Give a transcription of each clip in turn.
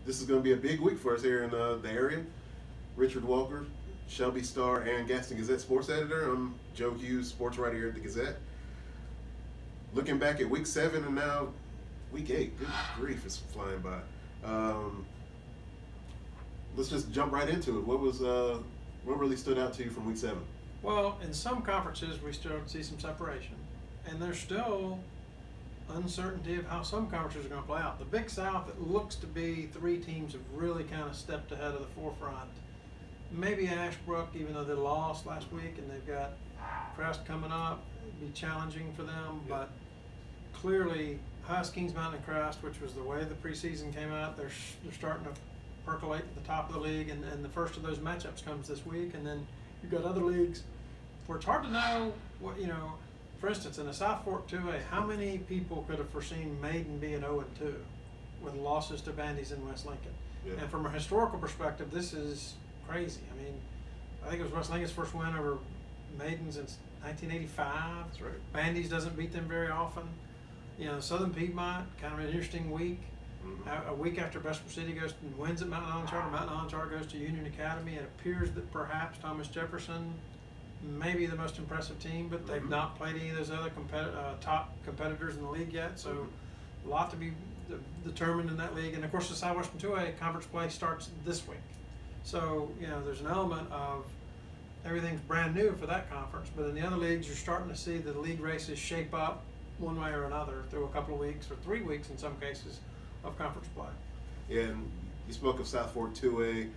this is going to be a big week for us here in the area. Richard Walker, Shelby Star, and Gaston Gazette sports editor. I'm Joe Hughes, sports writer here at the Gazette. Looking back at week 7 and now week 8. Good grief, it's flying by. Let's just jump right into it. What really stood out to you from week 7? Well, in some conferences we still see some separation, and there's still uncertainty of how some conferences are going to play out. The Big South, it looks to be 3 teams have really kind of stepped ahead of the forefront. Maybe Asheboro, even though they lost last week and they've got Crest coming up, it'd be challenging for them. Yeah. But clearly, Huss, Kings Mountain, and Crest, which was the way the preseason came out, they're starting to percolate at the top of the league, and the first of those matchups comes this week. And then you've got other leagues where it's hard to know what, for instance, in the South Fork 2A, how many people could have foreseen Maiden being 0-2 with losses to Bandy's in West Lincoln? Yeah. And from a historical perspective, this is crazy. I mean, I think it was West Lincoln's first win over Maiden since 1985. That's right. Bandy's doesn't beat them very often. Southern Piedmont, kind of an interesting week. Mm-hmm. A week after Vesper City goes and wins at Mountain Island Charter, Mountain Island Charter goes to Union Academy. It appears that perhaps Thomas Jefferson may be the most impressive team, but they've not played any of those other top competitors in the league yet. So a lot to be determined in that league. And of course, the Southwestern 2A conference play starts this week. So, there's an element of everything's brand new for that conference, but in the other leagues, you're starting to see the league races shape up one way or another through a couple of weeks or 3 weeks in some cases of conference play. Yeah, and you spoke of South Fork 2A.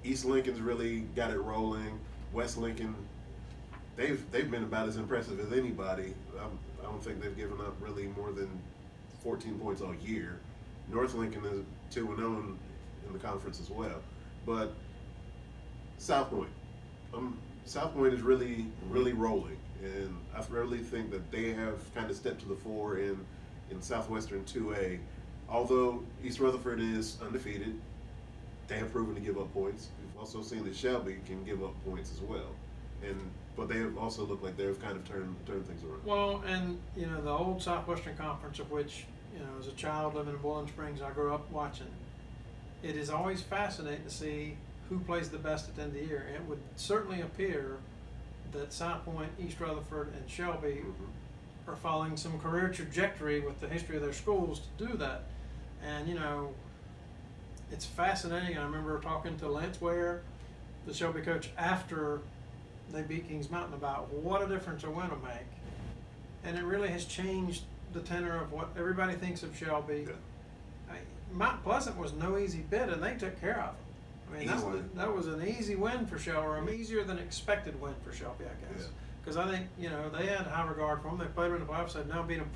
East Lincoln's really got it rolling. West Lincoln, they've been about as impressive as anybody. I don't think they've given up really more than 14 points all year. North Lincoln is 2-0 in the conference as well. But South Point is really rolling, and I really think that they have kind of stepped to the fore in Southwestern 2A. Although East Rutherford is undefeated, they have proven to give up points. We've also seen that Shelby can give up points as well, but they have also looked like they've kind of turned things around. Well, and the old Southwestern Conference, of which as a child living in Boiling Springs, I grew up watching. It is always fascinating to see who plays the best at the end of the year. And it would certainly appear that South Point, East Rutherford, and Shelby are following some career trajectory with the history of their schools to do that. And it's fascinating. I remember talking to Lance Ware, the Shelby coach, after they beat Kings Mountain about what a difference a win will make. And it really has changed the tenor of what everybody thinks of Shelby. Yeah. Mount Pleasant was no easy bid, and they took care of it. I mean, that was an easy win for Shelby, or an easier than expected win for Shelby, I guess. Because I think, they had high regard for them. They played them in the playoffs. They've now beat them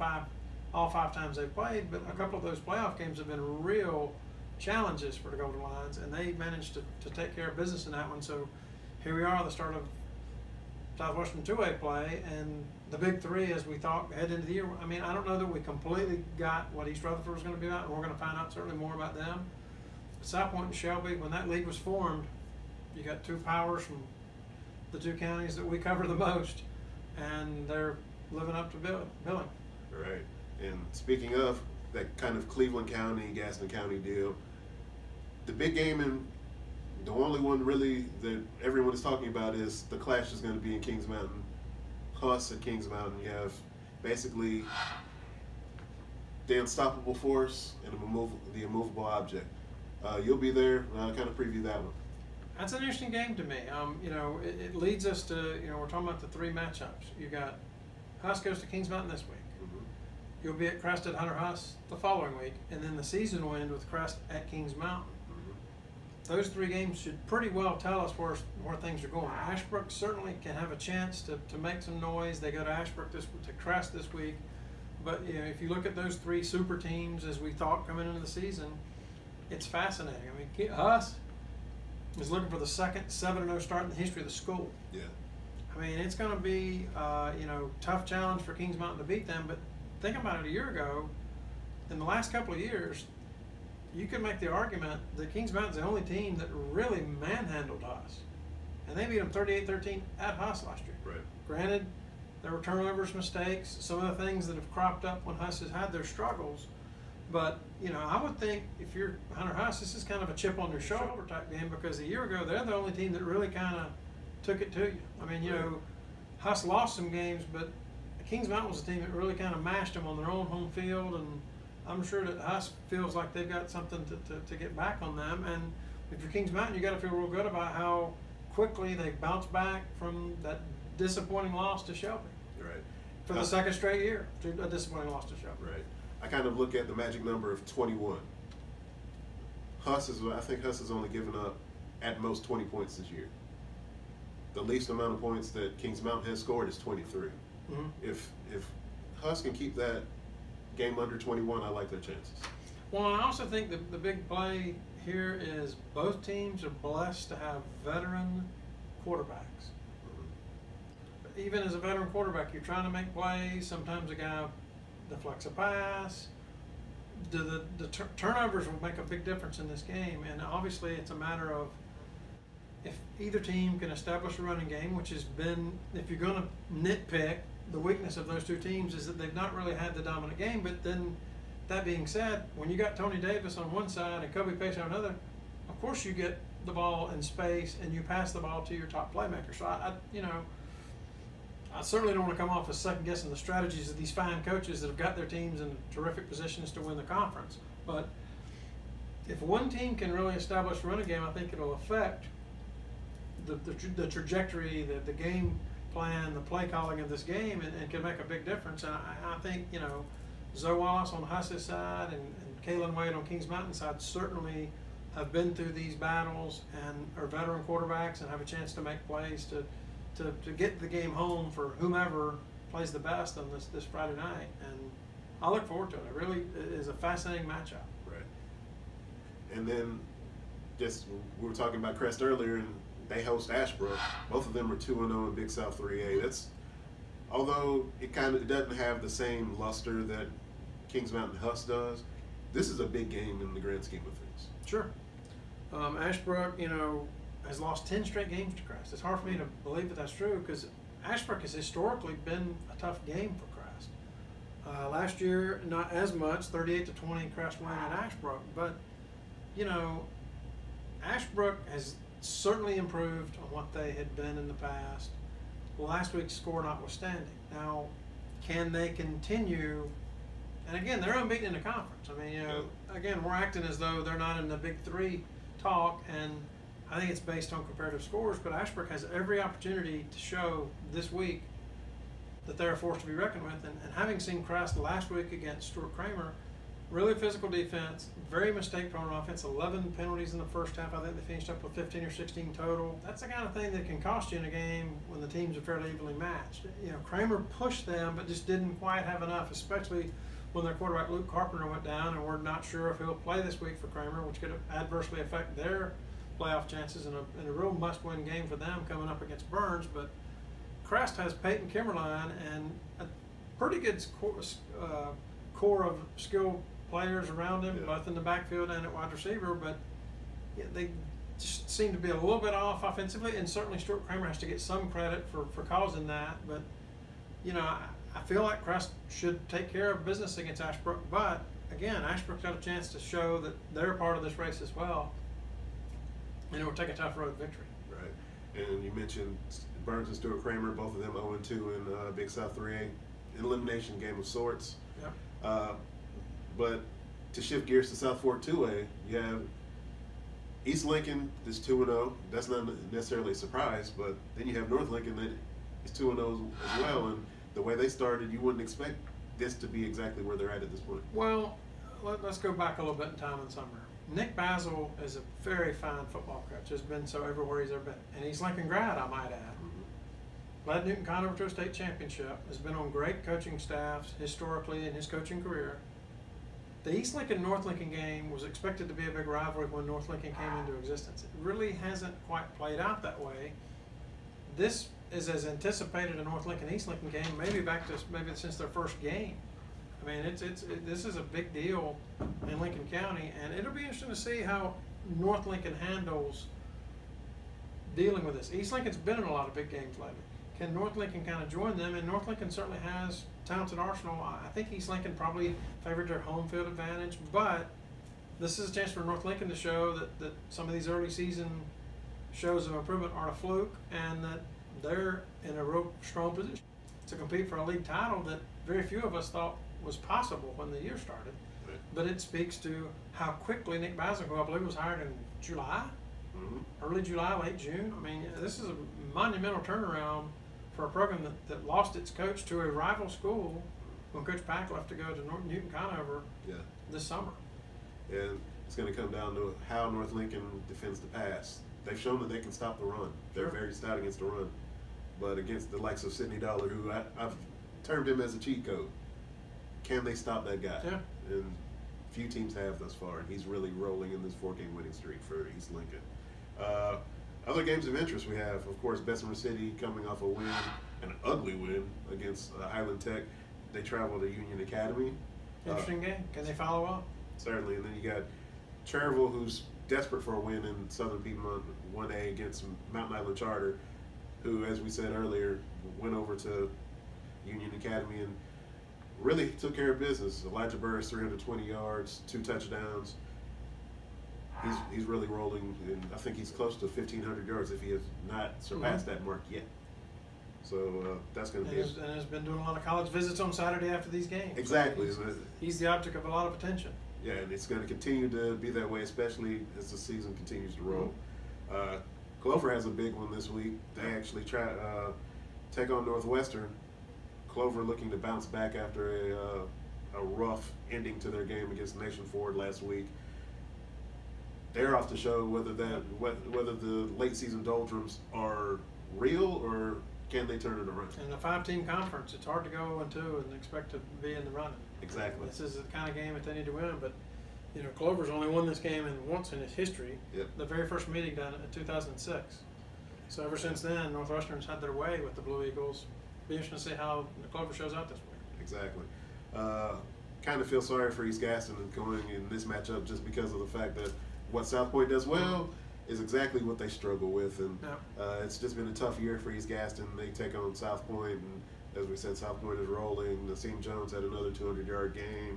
all five times they've played, but a couple of those playoff games have been real challenges for the Golden Lions, and they managed to take care of business in that one. So here we are at the start of Southwestern 2A play, and the big 3, as we thought, head into the year. I mean, I don't know that we completely got what East Rutherford was going to be about, and we're going to find out certainly more about them. But South Point and Shelby, when that league was formed, you got 2 powers from the 2 counties that we cover the most, and they're living up to billing. Right. And speaking of that kind of Cleveland County, Gaston County deal, the big game and the only one really that everyone is talking about is the clash is going to be in Kings Mountain. Huss at Kings Mountain. You have basically the unstoppable force and the immovable object. You'll be there. Kind of preview that one. That's an interesting game to me. It leads us to, we're talking about the 3 matchups. You got Huss goes to Kings Mountain this week. You'll be at Crest at Hunter Huss the following week, and then the season will end with Crest at Kings Mountain. Those 3 games should pretty well tell us where things are going. Asheboro certainly can have a chance to make some noise. They go to Asheboro to Crest this week. But if you look at those 3 super teams as we thought coming into the season, it's fascinating. I mean, Huss is looking for the second 7-0 start in the history of the school. Yeah. I mean, it's going to be tough challenge for Kings Mountain to beat them. But think about it, a year ago, in the last couple of years, you could make the argument that Kings Mountain's the only team that really manhandled Huss. And they beat them 38-13 at Huss last year. Right. Granted, there were turnovers, mistakes, some of the things that have cropped up when Huss has had their struggles. But, you know, I would think if you're Hunter Huss, this is kind of a chip on your shoulder type game, because a year ago they're the only team that really kind of took it to you. I mean, you know, Huss lost some games, but Kings Mountain was a team that really kind of mashed them on their own home field, and I'm sure that Huss feels like they've got something to get back on them. And if you're Kings Mountain, you got to feel real good about how quickly they bounced back from that disappointing loss to Shelby. Right. For the second straight year, a disappointing loss to Shelby. Right. I kind of look at the magic number of 21. I think Huss has only given up at most 20 points this year. The least amount of points that Kings Mountain has scored is 23. Mm-hmm. If Huss can keep that game under 21, I like their chances. Well, I also think the big play here is both teams are blessed to have veteran quarterbacks. Mm-hmm. Even as a veteran quarterback, you're trying to make plays. Sometimes a guy deflects a pass. The turnovers will make a big difference in this game, and obviously it's a matter of if either team can establish a running game, which has been, if you're going to nitpick, the weakness of those two teams is that they've not really had the dominant game. But then, that being said, when you got Tony Davis on one side and Kobe Pace on another, of course you get the ball in space and you pass the ball to your top playmaker. So I certainly don't want to come off as second guessing the strategies of these fine coaches that have got their teams in terrific positions to win the conference. But if one team can really establish a running game, I think it'll affect the trajectory, the game plan, the play calling of this game, and can make a big difference. And I think, you know, Zoe Wallace on Huss's side and Kalen Wade on Kings Mountain side certainly have been through these battles and are veteran quarterbacks and have a chance to make plays to get the game home for whomever plays the best on this Friday night. And I look forward to it. It really is a fascinating matchup. Right. And then, just, we were talking about Crest earlier, and they host Asheboro. Both of them are 2-0 in Big South 3A. That's, although it doesn't have the same luster that Kings Mountain Huss does, this is a big game in the grand scheme of things. Sure. Asheboro, you know, has lost 10 straight games to Crest. It's hard for me to believe that that's true, because Asheboro has historically been a tough game for Crest. Last year, not as much, 38-20 Crest win at Asheboro, but, you know, Asheboro has certainly improved on what they had been in the past, last week's score notwithstanding. Now, can they continue? And again, they're unbeaten in the conference. I mean, you know, again, we're acting as though they're not in the Big Three talk, and I think it's based on comparative scores, but Asheboro has every opportunity to show this week that they're a force to be reckoned with. And having seen Crest last week against Stuart Kramer, really physical defense, very mistake-prone offense, 11 penalties in the first half. I think they finished up with 15 or 16 total. That's the kind of thing that can cost you in a game when the teams are fairly evenly matched. You know, Kramer pushed them, but just didn't quite have enough, especially when their quarterback Luke Carpenter went down, and we're not sure if he'll play this week for Kramer, which could adversely affect their playoff chances in a real must-win game for them coming up against Burns. But Crest has Peyton Kimmerline and a pretty good core of skilled players around him, both in the backfield and at wide receiver, but they just seem to be a little bit off offensively, and certainly Stuart Kramer has to get some credit for causing that. But, you know, I feel like Crest should take care of business against Asheboro, but again, Ashebrook's got a chance to show that they're part of this race as well, and it will take a tough road victory. Right. And you mentioned Burns and Stuart Kramer, both of them 0-2 in Big South 3A, an elimination game of sorts. Yep. But to shift gears to South Fork 2A, you have East Lincoln is 2-0. That's not necessarily a surprise, but then you have North Lincoln that is 2-0 as well. And the way they started, you wouldn't expect this to be exactly where they're at this point. Well, let's go back a little bit in time and summer. Nick Basil is a very fine football coach. Has been so everywhere he's ever been. And East Lincoln grad, I might add. Led Newton Conover to a state championship. Has been on great coaching staffs historically in his coaching career. The East Lincoln-North Lincoln game was expected to be a big rivalry when North Lincoln came into existence. It really hasn't quite played out that way. This is as anticipated a North Lincoln-East Lincoln game, maybe since their first game. I mean, this is a big deal in Lincoln County, and it'll be interesting to see how North Lincoln handles dealing with this. East Lincoln's been in a lot of big games lately. can North Lincoln kind of join them? And North Lincoln certainly has talented arsenal. I think East Lincoln probably favored their home field advantage, but this is a chance for North Lincoln to show that some of these early season shows of improvement aren't a fluke, and that they're in a real strong position to compete for a league title that very few of us thought was possible when the year started. Right. But it speaks to how quickly Nick Basil, who I believe was hired in July, early July, late June. I mean, this is a monumental turnaround for a program that lost its coach to a rival school when Coach Pack left to go to Newton Conover this summer. And it's going to come down to how North Lincoln defends the pass. They've shown that they can stop the run. They're very stout against the run. But against the likes of Sidney Dollar, who I've termed him as a cheat code, can they stop that guy? Yeah. And few teams have thus far, and he's really rolling in this 4-game winning streak for East Lincoln. Other games of interest we have, of course, Bessemer City coming off a win, an ugly win against Highland Tech. They travel to Union Academy. Interesting game. Can they follow up? Certainly. And then you got Cherville, who's desperate for a win in Southern Piedmont 1A against Mountain Island Charter, who, as we said earlier, went over to Union Academy and really took care of business. Elijah Burris, 320 yards, 2 touchdowns. He's really rolling, and I think he's close to 1,500 yards if he has not surpassed that mark yet. So that's going to be. And has been doing a lot of college visits on Saturday after these games. Exactly. He's the object of a lot of attention. Yeah, and it's going to continue to be that way, especially as the season continues to roll. Clover has a big one this week. They actually take on Northwestern. Clover looking to bounce back after a rough ending to their game against Nation Ford last week. They're off to show whether the late season doldrums are real or can they turn it around. In a 5-team conference, it's hard to go 2 and expect to be in the running. Exactly. This is the kind of game that they need to win. But you know, Clover's only won this game once in its history. Yep. The very first meeting done in 2006. So ever since then, Northwestern's had their way with the Blue Eagles. Be interesting to see how the Clover shows out this week. Exactly. Kind of feel sorry for East Gaston going in this matchup just because of the fact that what South Point does well is exactly what they struggle with, and it's just been a tough year for East Gaston. They take on South Point, and as we said, South Point is rolling. Nassim Jones had another 200-yard game.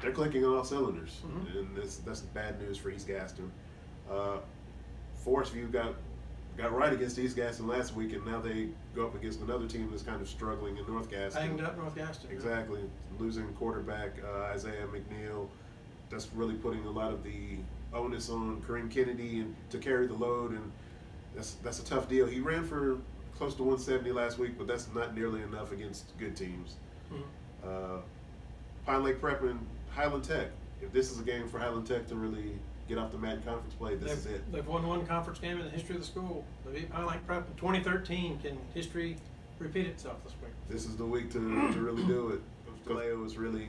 They're clicking on all cylinders, and that's bad news for East Gaston. Forest View got right against East Gaston last week, and now they go up against another team that's kind of struggling in North Gaston. Banged up North Gaston. Exactly. Losing quarterback Isaiah McNeil. That's really putting a lot of the onus on Kareem Kennedy and to carry the load, and that's a tough deal. He ran for close to 170 last week, but that's not nearly enough against good teams. Pine Lake Prep and Highland Tech. If this is a game for Highland Tech to really get off the mat in conference play, this is it. They've won 1 conference game in the history of the school. They beat Pine Lake Prep in 2013. Can history repeat itself this week? This is the week to really do it. Kaleo is really,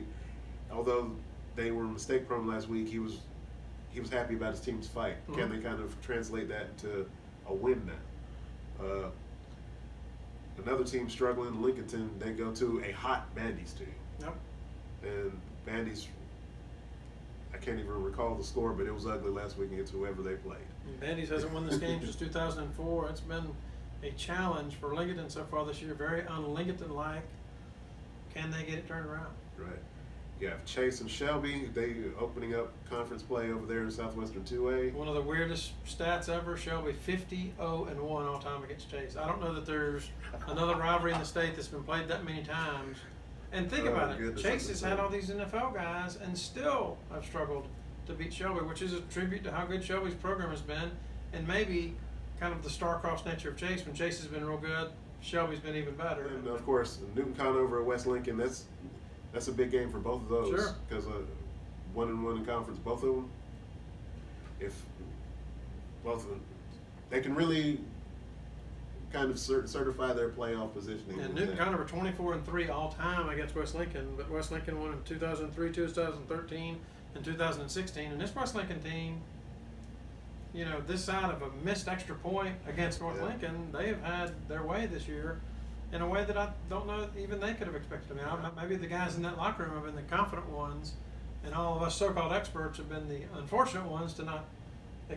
although they were mistake prone last week, he was happy about his team's fight. Can they kind of translate that into a win now? Another team struggling, Lincolnton, they go to a hot Bandy's team. Yep. And Bandy's, I can't even recall the score, but it was ugly last week against whoever they played. Bandy's hasn't won this game since 2004. It's been a challenge for Lincolnton so far this year, very un-Lincolnton-like. Can they get it turned around? Right. You have Chase and Shelby. They opening up conference play over there in Southwestern 2A. One of the weirdest stats ever. Shelby 50-0-1 all time against Chase. I don't know that there's another rivalry in the state that's been played that many times. And think about it. Chase has had all these NFL guys and still have struggled to beat Shelby, which is a tribute to how good Shelby's program has been, and maybe kind of the star-crossed nature of Chase. When Chase has been real good, Shelby's been even better. And of course, Newton Conover at West Lincoln. That's a big game for both of those. Sure. Because 1-1 in conference, both of them. If both of them, they can really kind of certify their playoff positioning. And Newton Conover 24-3 all time against West Lincoln, but West Lincoln won in 2003, 2013, and 2016. And this West Lincoln team, you know, this side of a missed extra point against North Lincoln, they have had their way this year in a way that I don't know even they could have expected. I mean, maybe the guys in that locker room have been the confident ones, and all of us so-called experts have been the unfortunate ones to not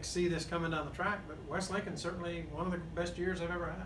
see this coming down the track. But West Lincoln certainly one of the best years they've ever had.